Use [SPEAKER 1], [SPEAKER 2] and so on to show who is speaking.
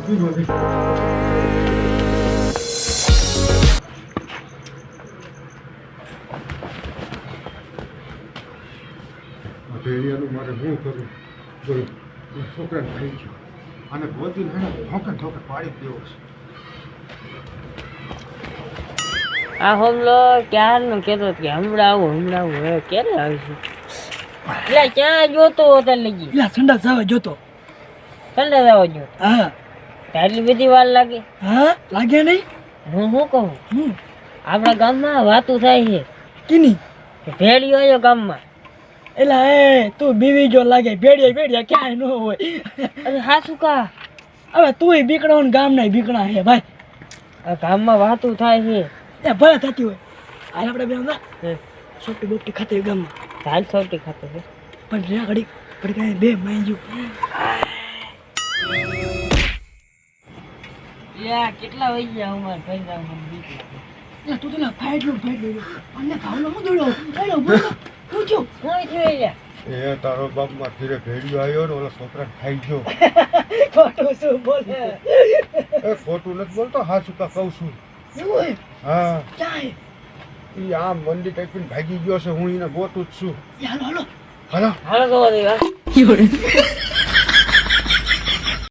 [SPEAKER 1] ભેળિયાનું મારે શું કરું બોલો છોકરાને થઈ ગયો અને ગોતીને ઠોકર પાડી દેવો છે.
[SPEAKER 2] આ હોમલો ક્યારનો કહેતો કે હમણાં આવું હવે ક્યારે આવીશું? એટલે ક્યાં જોતો હોતા લગી
[SPEAKER 3] એટલે ઠંડા જવા જોતો.
[SPEAKER 2] ઠંડા જવા જો.
[SPEAKER 3] હા
[SPEAKER 2] એટલી બધી વાર લાગે?
[SPEAKER 3] હા લાગે નહીં.
[SPEAKER 2] હું શું કહું, આપણા ગામમાં વાતું થાય છે
[SPEAKER 3] કીની
[SPEAKER 2] કે ભેળિયો આવ્યો ગામમાં.
[SPEAKER 3] એટલે એ તું બીવી જો લાગે. ભેડિયા ક્યાંય ન હોય.
[SPEAKER 2] અરે હા શું કા?
[SPEAKER 3] હવે તુંય બીકણો ને ગામના બીકણા હે ભાઈ.
[SPEAKER 2] આ ગામમાં વાતું થાય છે.
[SPEAKER 3] એ ભલે થતી હોય. આ આપણે બે ના સોટી બોટી ખાતે ગામમાં
[SPEAKER 2] હાલ સૌટી ખાતે છે
[SPEAKER 3] પણ રે ઘડી ઘડી બે માંગ્યું.
[SPEAKER 2] કેટલા વહી ગયા અમારે ભાઈ બીજું
[SPEAKER 3] એટલે તું તો ના ફાઈટ લો અને ભાવનો હું દોડો એનો બોલો પૂછ્યો
[SPEAKER 2] કોઈ થયું લ્યા.
[SPEAKER 1] એ તારો બાપમાં ધીરે ભેળિયો આવ્યો ને ઓલા છોકરાને ખાઈ ગયો.
[SPEAKER 3] ખોટું શું બોલે?
[SPEAKER 1] એ ખોટું નથી બોલતો, હા શું કા કહું છું.
[SPEAKER 3] એવું હે?
[SPEAKER 1] હા
[SPEAKER 3] ક્યાં
[SPEAKER 1] એ આમ મંડી ટાઈપીને ભાગી ગયો છે. હું એને ગોતું જ છું.
[SPEAKER 3] હે? હાલો
[SPEAKER 1] હાલો
[SPEAKER 2] હાલો તો